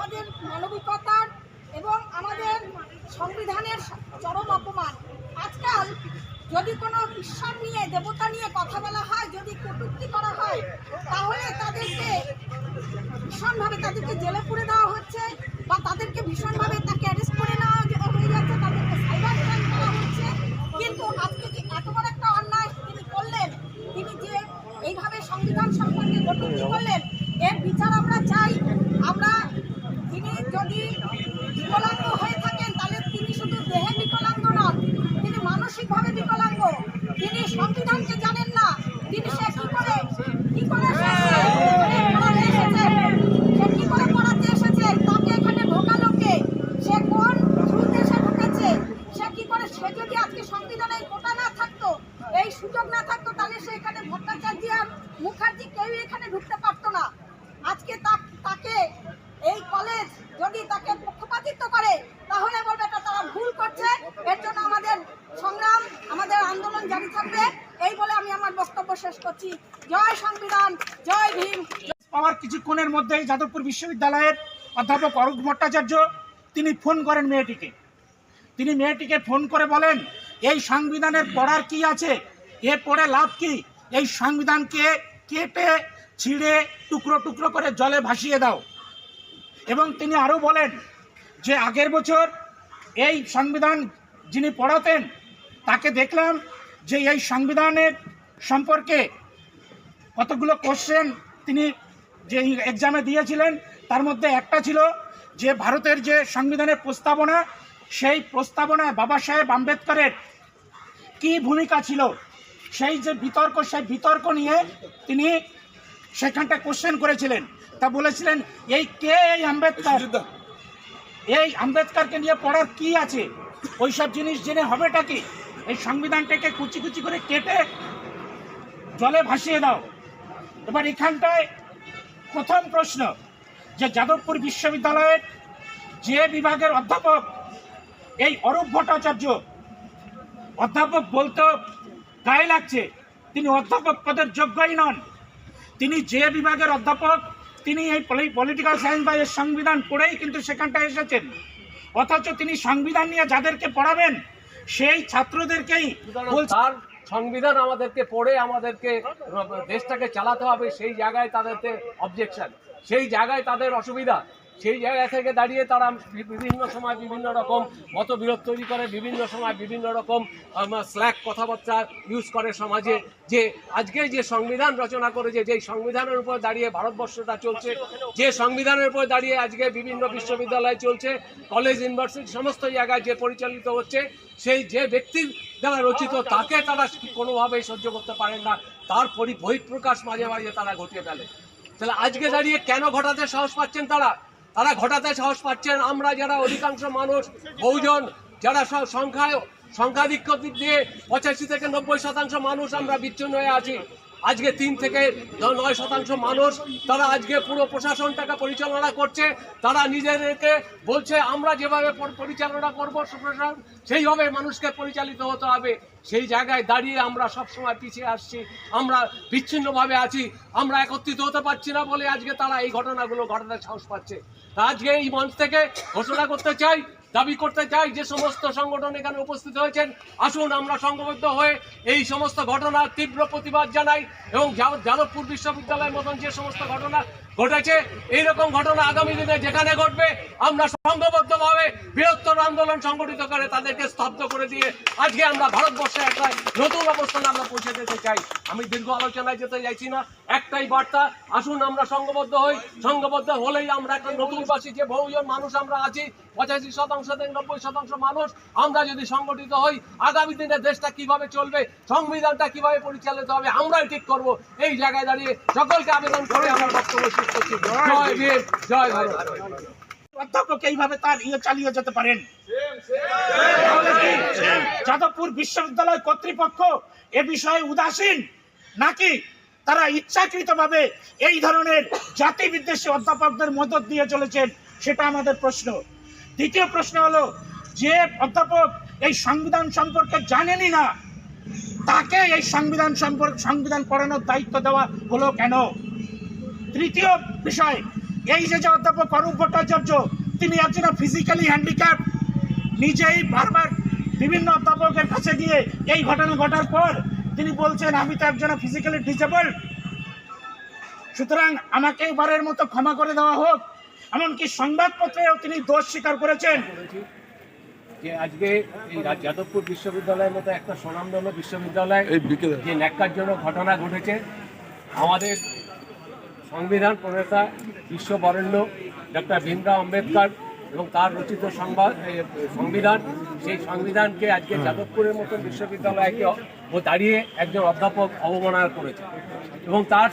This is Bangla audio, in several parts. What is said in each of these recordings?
আমাদের মানবিকতার এবং আমাদের সংবিধানের চরম অপমান। আজকাল যদি কোনো ঈশ্বর নিয়ে দেবতা নিয়ে কথা বলা হয়, যদি কটূক্তি করা হয়, তাহলে তাদেরকে ভীষণভাবে তাদেরকে জেলে পুরে দেওয়া হচ্ছে বা তাদেরকে ভীষণভাবে তাকে অ্যারেস্ট করে নেওয়া হয়ে যাচ্ছে, তাদেরকে সাইবার ক্রাইম করা হচ্ছে। কিন্তু আজকে যে এত বড় একটা অন্যায় তিনি করলেন, তিনি যে এইভাবে সংবিধান সম্পর্কে কটূক্তি করলেন, এর বিচার আমরা চাই। আমরা তিনি যদি বিকলাঙ্গ হয়ে থাকেন তাহলে তিনি শুধু দেহে বিকলাঙ্গ নন, তিনি মানসিকভাবে বিকলাঙ্গ। তিনি সংবিধানকে জানেন না, তিনি সে কি করে পড়াতে এসেছে, তাকে এখানে ঢোকালো কে, সে কোন থ্রুতে সে ঢুকেছে, সে কি করে, সে যদি আজকে সংবিধানে এই কোটা না থাকতো, এই সুযোগ না থাকতো, তাহলে সে এখানে ভট্টাচার্য আর মুখার্জি কেউই এখানে ঢুকতে পারতো না। আজকে তাকে এই কলেজ যদি তাকে পক্ষপাতিত্ব করে তাহলে বলবে এটা তারা ভুল করছে। এর জন্য আমাদের সংগ্রাম, আমাদের আন্দোলন জারি থাকবে। এই বলে আমি আমার বক্তব্য শেষ করছি। জয় সংবিধান, জয় ভীম। পাওয়ার কিছুক্ষণের মধ্যেই যাদবপুর বিশ্ববিদ্যালয়ের অধ্যাপক অরূপ ভট্টাচার্য তিনি ফোন করেন মেয়েটিকে। তিনি মেয়েটিকে ফোন করে বলেন, এই সংবিধানের পড়ার কি আছে, এ পড়ে লাভ কি, এই সংবিধানকে কেটে ছিঁড়ে টুকরো টুকরো করে জলে ভাসিয়ে দাও। এবং তিনি আরও বলেন যে আগের বছর এই সংবিধান যিনি পড়াতেন তাকে দেখলাম যে এই সংবিধানের সম্পর্কে কতগুলো কোশ্চেন তিনি যে এক্সামে দিয়েছিলেন, তার মধ্যে একটা ছিল যে ভারতের যে সংবিধানের প্রস্তাবনা, সেই প্রস্তাবনায় বাবা সাহেব আম্বেদকরের কী ভূমিকা ছিল, সেই যে বিতর্ক, সেই বিতর্ক নিয়ে তিনি সেখানটা কোশ্চেন করেছিলেন। তা বলেছিলেন এই কে এই আম্বেদকর, এই আম্বেদকরকে নিয়ে পড়ার কি আছে, ওইসব জিনিস জেনে হবেটা কি, এই সংবিধানটাকে কুচি কুচি করে কেটে জলে ভাসিয়ে দাও। এবার এখানটায় প্রথম প্রশ্ন যে যাদবপুর বিশ্ববিদ্যালয়ের যে বিভাগের অধ্যাপক এই অরূপ ভট্টাচার্য, অধ্যাপক বলতে গায়ে লাগছে, তিনি অধ্যাপক পদের যোগ্যই নন। তিনি যে বিভাগের অধ্যাপক তিনি এই পলিটিক্যাল সায়েন্স বা এর সংবিধান পড়েই কিন্তু সেখানটায় এসেছেন, অথচ তিনি সংবিধান নিয়ে যাদেরকে পড়াবেন সেই ছাত্রদেরকেই তার সংবিধান আমাদেরকে পড়ে আমাদেরকে দেশটাকে চালাতে হবে, সেই জায়গায় তাদেরকে অবজেকশন, সেই জায়গায় তাদের অসুবিধা, সেই জায়গা থেকে দাঁড়িয়ে তারা বিভিন্ন সময় বিভিন্ন রকম মতবিরোধ তৈরি করে, বিভিন্ন সময় বিভিন্ন রকম স্ল্যাক কথাবার্তা ইউজ করে সমাজে। যে আজকে যে সংবিধান রচনা করেছে, যেই সংবিধানের উপর দাঁড়িয়ে ভারতবর্ষটা চলছে, যে সংবিধানের উপর দাঁড়িয়ে আজকে বিভিন্ন বিশ্ববিদ্যালয় চলছে, কলেজ ইউনিভার্সিটি সমস্ত জায়গায় যে পরিচালিত হচ্ছে, সেই যে ব্যক্তির দ্বারা রচিত তাকে তারা কোনোভাবেই সহ্য করতে পারেন না, তার বহিঃপ্রকাশ মাঝে মাঝে তারা ঘটিয়ে ফেলে। তাহলে আজকে দাঁড়িয়ে কেন ঘটাতে সাহস পাচ্ছেন তারা ঘটাতে সাহস পাচ্ছেন আমরা যারা অধিকাংশ মানুষ, বহুজন যারা সংখ্যাধিক্য দিক দিয়ে 85 থেকে 90% মানুষ আমরা বিচ্ছিন্ন হয়ে আছি। আজকে 3 থেকে 9% মানুষ তারা আজকে পুরো প্রশাসনটাকে পরিচালনা করছে। তারা নিজেদেরকে বলছে আমরা যেভাবে পরিচালনা করবো প্রশাসন, সেইভাবে মানুষকে পরিচালিত হতে হবে। সেই জায়গায় দাঁড়িয়ে আমরা সবসময় পিছিয়ে আসছি, আমরা বিচ্ছিন্নভাবে আছি, আমরা একত্রিত হতে পারছি না বলে আজকে তারা এই ঘটনাগুলো ঘটাতে সাহস পাচ্ছে। তা আজকে এই মঞ্চ থেকে ঘোষণা করতে চাই, দাবি করতে চাই, যে সমস্ত সংগঠন এখানে উপস্থিত হয়েছেন, আসুন আমরা সংঘবদ্ধ হয়ে এই সমস্ত ঘটনার তীব্র প্রতিবাদ জানাই। এবং যাদবপুর বিশ্ববিদ্যালয়ের মতন যে সমস্ত ঘটনা ঘটেছে, এইরকম ঘটনা আগামী দিনে যেখানে ঘটবে আমরা সংঘবদ্ধভাবে বৃহত্তর আন্দোলন সংগঠিত করে তাদেরকে স্তব্ধ করে দিয়ে আজকে আমরা ভারতবর্ষে একটা নতুন অবস্থানে আমরা পৌঁছে যেতে চাই। আমি দীর্ঘ আলোচনায় যেতে চাইছি না, একটাই বার্তা, আসুন আমরা সংঘবদ্ধ হই। সংঘবদ্ধ হলেই আমরা একটা নতুনবাসী যে বহুজন মানুষ আমরা আছি, 85% থেকে 90% মানুষ, আমরা যদি সংগঠিত হই, আগামী দিনে দেশটা কিভাবে চলবে, সংবিধানটা কিভাবে পরিচালিত হবে, আমরাই ঠিক করব। এই জায়গায় দাঁড়িয়ে সকলকে আবেদন করে আমার বক্তব্য শেষ করছি। জয় ভীম, জয় ভারত। অধ্যাপক এইভাবে তার চালিয়ে যেতে পারেন? যাদবপুর বিশ্ববিদ্যালয় কর্তৃপক্ষ এ বিষয়ে উদাসীন, নাকি তারা ইচ্ছাকৃতভাবে এই ধরনের জাতি বিদ্বেষী অধ্যাপকদের মদত দিয়ে চলেছেন, সেটা আমাদের প্রশ্ন। দ্বিতীয় প্রশ্ন হলো, যে অধ্যাপক এই সংবিধান সম্পর্কে জানেনই না, তাকে এই সংবিধান পড়ানোর দায়িত্ব দেওয়া হলো কেন? তৃতীয় বিষয়, এই যে অধ্যাপক অরূপ ভট্টাচার্য, তিনি একজন ফিজিক্যালি হ্যান্ডিক্যাপ, নিজেই বারবার বিভিন্ন অধ্যাপকের কাছে গিয়ে এই ঘটনা ঘটার পর তিনি বলছেন আমি তো একজন ফিজিক্যালি ডিসেবল, সুতরাং আমাকে এবারের মতো ক্ষমা করে দেওয়া হোক। এমনকি সংবাদপত্রেও তিনি দোষ স্বীকার করেছেন। যে আজকে এই যাদবপুর বিশ্ববিদ্যালয়ের মতো একটা স্বনামধন্য বিশ্ববিদ্যালয় যে ন্যাক্কারজনক ঘটনা ঘটেছে, আমাদের সংবিধান প্রণেতা বিশ্ববরেণ্য ডক্টর ভীমরাও আম্বেদকর এবং তার রচিত সংবিধান, সেই সংবিধানকে আজকে যাদবপুরের মতন বিশ্ববিদ্যালয়কে দাঁড়িয়ে একজন অধ্যাপক অবমাননা করেছেন এবং তার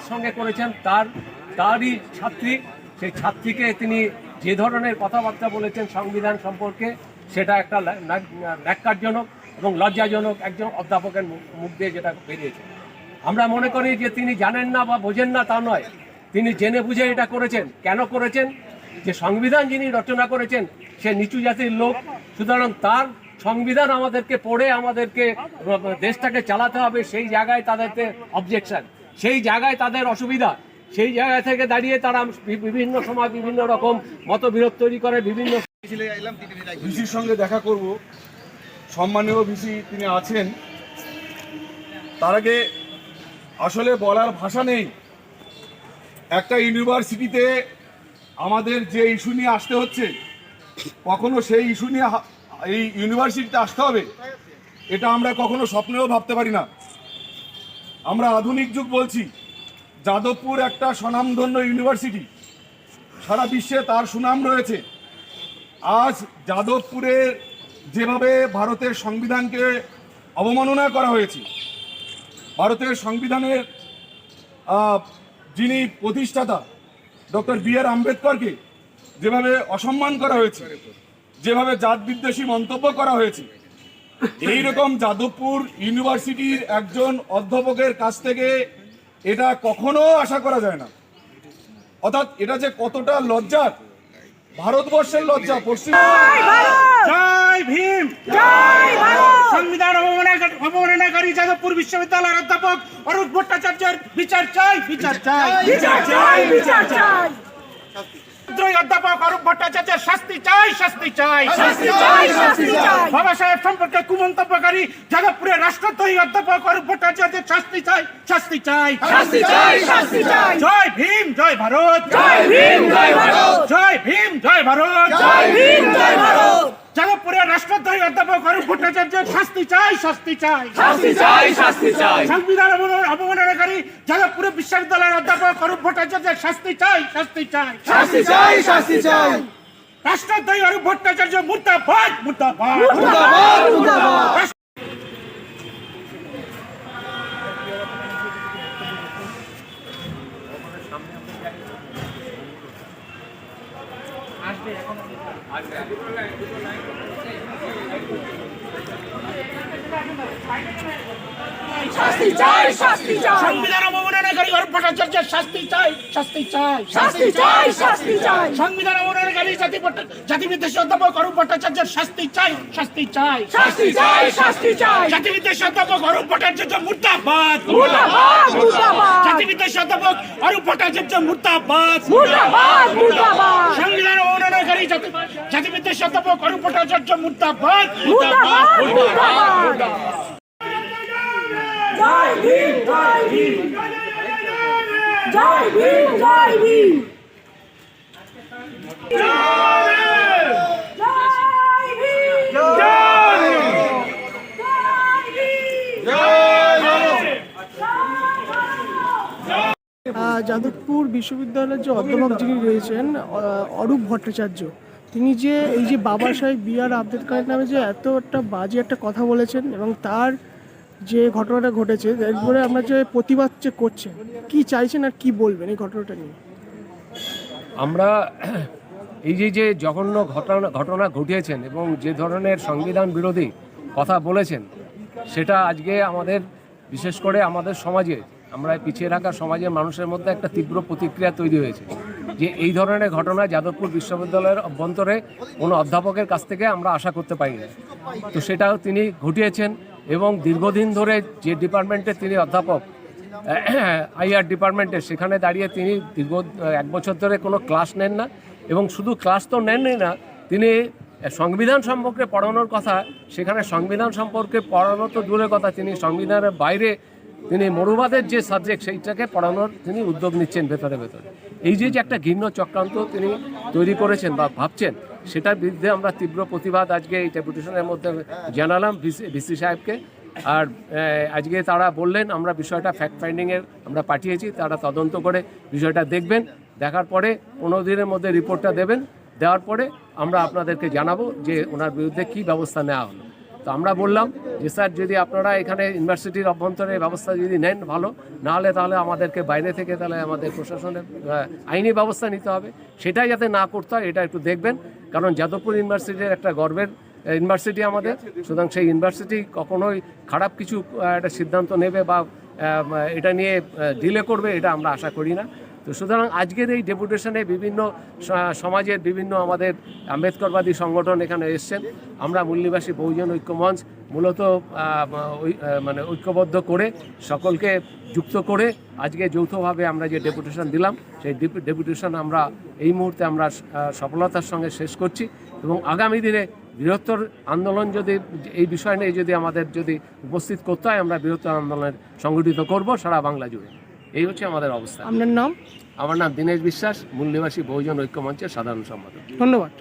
সঙ্গে করেছেন তারই ছাত্রী। সেই ছাত্রীকে তিনি যে ধরনের কথাবার্তা বলেছেন সংবিধান সম্পর্কে, সেটা একটা ন্যাক্কারজনক এবং লজ্জাজনক একজন অধ্যাপকের মুখ দিয়ে যেটা বেরিয়েছে। আমরা মনে করি যে তিনি জানেন না বা বোঝেন না তা নয়, তিনি জেনে বুঝে এটা করেছেন। কেন করেছেন? যে সংবিধান যিনি রচনা করেছেন সে নিচু জাতির লোক, সুতরাং তার সংবিধান আমাদেরকে পড়ে আমাদেরকে দেশটাকে চালাতে হবে, সেই জায়গায় তাদেরকে অবজেকশন, সেই জায়গায় তাদের অসুবিধা, সেই জায়গা থেকে দাঁড়িয়ে তারা বিভিন্ন সময় বিভিন্ন রকম মতবিরোধ তৈরি করে। বিভিন্ন ভিসির সঙ্গে দেখা করব, সম্মানীয় ভিসি তিনি আছেন। তার আগে আসলে বলার ভাষা নেই। একটা ইউনিভার্সিটিতে আমাদের যে ইস্যু নিয়ে আসতে হচ্ছে, কখনো সেই ইস্যু নিয়ে এই ইউনিভার্সিটিতে আসতে হবে এটা আমরা কখনো স্বপ্নেও ভাবতে পারি না। আমরা আধুনিক যুগ বলছি, যাদবপুর একটা স্বনামধন্য ইউনিভার্সিটি, সারা বিশ্বে তার সুনাম রয়েছে। আজ যাদবপুরে যেভাবে ভারতের সংবিধানকে অবমাননা করা হয়েছে, ভারতের সংবিধানের যিনি প্রতিষ্ঠাতা ডক্টর বি.আর. আম্বেদকরকে যেভাবে অসম্মান করা হয়েছে, যেভাবে জাত বিদ্বেষী মন্তব্য করা হয়েছে, এই রকম যাদবপুর ইউনিভার্সিটির একজন অধ্যাপকের কাছ থেকে এটা কখনো আশা করা যায় না। অর্থাৎ এটা যে কতটা লজ্জার, ভারতবর্ষের লজ্জা, পশ্চিম। জয় ভীম, সংবিধান অবমাননাকারী যাদবপুর বিশ্ববিদ্যালয়ের অধ্যাপক অরূপ ভট্টাচার্যের বিচার চাই, বিচার চাই, বিচার চাই, বিচার চাই। অধ্যাপক অরূপ ভট্টাচার্যের শাস্তি চাই, শাস্তি চাই, শাস্তি চাই, শাস্তি চাই। বাবা সাহেব সম্পর্কে কুমন্তব্যকারী যাদবপুরের রাষ্ট্রদ্রোহী অধ্যাপক অরূপ ভট্টাচার্যের শাস্তি চাই, শাস্তি চাই, শাস্তি চাই, শাস্তি চাই। জয় ভীম, জয় ভারত, জয় ভীম, জয় ভারত, জয় ভীম, জয় ভারত, জয় ভীম, জয় ভারত। যাদবপুরের রাষ্ট্রদ্রোহী অধ্যাপক অরূপ ভট্টাচার্যের শাস্তি চাই, শাস্তি চাই, শাস্তি চাই, শাস্তি চাই। সংবিধান অবমাননাকারী যাদবপুরের বিশ্ববিদ্যালয়ের অধ্যাপক অরূপ ভট্টাচার্যের শাস্তি চাই, শাস্তি চাই, শাস্তি চাই, শাস্তি চাই। রাষ্ট্রদ্রোহী অরূপ ভট্টাচার্য মুর্দাবাদ, মুর্দাবাদ, মুর্দাবাদ, মুর্দাবাদ। শাস্তি চাই, শাস্তি চাই। সংবিধান অবমাননাকারী অরূপ ভট্টাচার্যের শাস্তি চাই, শাস্তি চাই, শাস্তি চাই, শাস্তি চাই। সংবিধান অবমাননাকারী জাতিবিদ্বেষী অধ্যাপক অরূপ ভট্টাচার্যের শাস্তি চাই, শাস্তি চাই, শাস্তি চাই, শাস্তি চাই। জাতিবিদ্বেষী অধ্যাপক অরূপ ভট্টাচার্য মুর্দাবাদ, মুর্দাবাদ, মুর্দাবাদ। জাতিবিদ্বেষী অধ্যাপক অরূপ ভট্টাচার্য মুর্দাবাদ, মুর্দাবাদ, মুর্দাবাদ। সংবিধান অবমাননাকারী জাতিবিদ্বেষী অধ্যাপক অরূপ ভট্টাচার্য মুর্দাবাদ, মুর্দাবাদ, মুর্দাবাদ। জয় ভীম, জয় ভীম, জয় ভীম, জয় ভীম, যাদবপুর বিশ্ববিদ্যালয়ের যে অধ্যাপক যিনি রয়েছেন অরূপ ভট্টাচার্য, তিনি যে এই যে বাবা সাহেব বি.আর. আম্বেদকরের নামে যে এত একটা বাজে একটা কথা বলেছেন এবং তার যে ঘটনাটা ঘটেছে এরপরে আমরা যে প্রতিবাদ যে করছেন, কি চাইছেন আর কি বলবেন এই ঘটনাটা নিয়ে? আমরা এই যে জঘন্য ঘটনা ঘটিয়েছেন এবং যে ধরনের সংবিধান বিরোধী কথা বলেছেন, সেটা আজকে আমাদের বিশেষ করে আমাদের সমাজে, আমরা পিছিয়ে রাখা সমাজের মানুষের মধ্যে একটা তীব্র প্রতিক্রিয়া তৈরি হয়েছে যে এই ধরনের ঘটনা যাদবপুর বিশ্ববিদ্যালয়ের অভ্যন্তরে কোনো অধ্যাপকের কাছ থেকে আমরা আশা করতে পারি না। তো সেটাও তিনি ঘটিয়েছেন এবং দীর্ঘদিন ধরে যে ডিপার্টমেন্টে তিনি অধ্যাপক, আইআর ডিপার্টমেন্টে, সেখানে দাঁড়িয়ে তিনি দীর্ঘ 1 বছর ধরে কোনো ক্লাস নেন না, এবং শুধু ক্লাস তো নেনই না, তিনি সংবিধান সম্পর্কে পড়ানোর কথা, সেখানে সংবিধান সম্পর্কে পড়ানো তো দূরের কথা, তিনি সংবিধানের বাইরে তিনি মরুবাদের যে সাবজেক্ট সেইটাকে পড়ানোর তিনি উদ্যোগ নিচ্ছেন ভেতরে ভেতরে। এই যে একটা ঘৃণ্য চক্রান্ত তিনি তৈরি করেছেন বা ভাবছেন, সেটার বিরুদ্ধে আমরা তীব্র প্রতিবাদ আজকে এই ডেপুটেশনের মধ্যে জানালাম ভিসি সাহেবকে। আর আজকে তারা বললেন আমরা বিষয়টা ফ্যাক্ট ফাইন্ডিংয়ের আমরা পাঠিয়েছি, তারা তদন্ত করে বিষয়টা দেখবেন, দেখার পরে 15 দিনের মধ্যে রিপোর্টটা দেবেন, দেওয়ার পরে আমরা আপনাদেরকে জানাবো যে ওনার বিরুদ্ধে কী ব্যবস্থা নেওয়া হলো। তো আমরা বললাম যে স্যার, যদি আপনারা এখানে ইউনিভার্সিটির অভ্যন্তরে ব্যবস্থা যদি নেন ভালো, না হলে তাহলে আমাদেরকে বাইরে থেকে তাহলে আমাদের প্রশাসনের আইনি ব্যবস্থা নিতে হবে, সেটাই যাতে না করতে হয় এটা একটু দেখবেন। কারণ যাদবপুর ইউনিভার্সিটির একটা গর্বের ইউনিভার্সিটি আমাদের, সুতরাং সেই ইউনিভার্সিটি কখনোই খারাপ কিছু একটা সিদ্ধান্ত নেবে বা এটা নিয়ে ডিলে করবে এটা আমরা আশা করি না। তো সুতরাং আজকের এই ডেপুটেশনে বিভিন্ন সমাজের বিভিন্ন আমাদের আম্বেদকরবাদী সংগঠন এখানে এসছেন। আমরা মূলনিবাসী বহুজন ঐক্য মঞ্চ মূলত মানে ঐক্যবদ্ধ করে সকলকে যুক্ত করে আজকে যৌথভাবে আমরা যে ডেপুটেশন দিলাম, সেই ডেপুটেশন আমরা এই মুহূর্তে আমরা সফলতার সঙ্গে শেষ করছি, এবং আগামী দিনে বৃহত্তর আন্দোলন যদি এই বিষয় নিয়ে যদি আমাদের যদি উপস্থিত করতে হয়, আমরা বৃহত্তর আন্দোলন সংগঠিত করব সারা বাংলা জুড়ে। এই হচ্ছে আমাদের অবস্থা। আপনার নাম? আমার নাম দীনেশ বিশ্বাস, মূলনিবাসী বহুজন ঐক্য মঞ্চের সাধারণ সম্পাদক। ধন্যবাদ।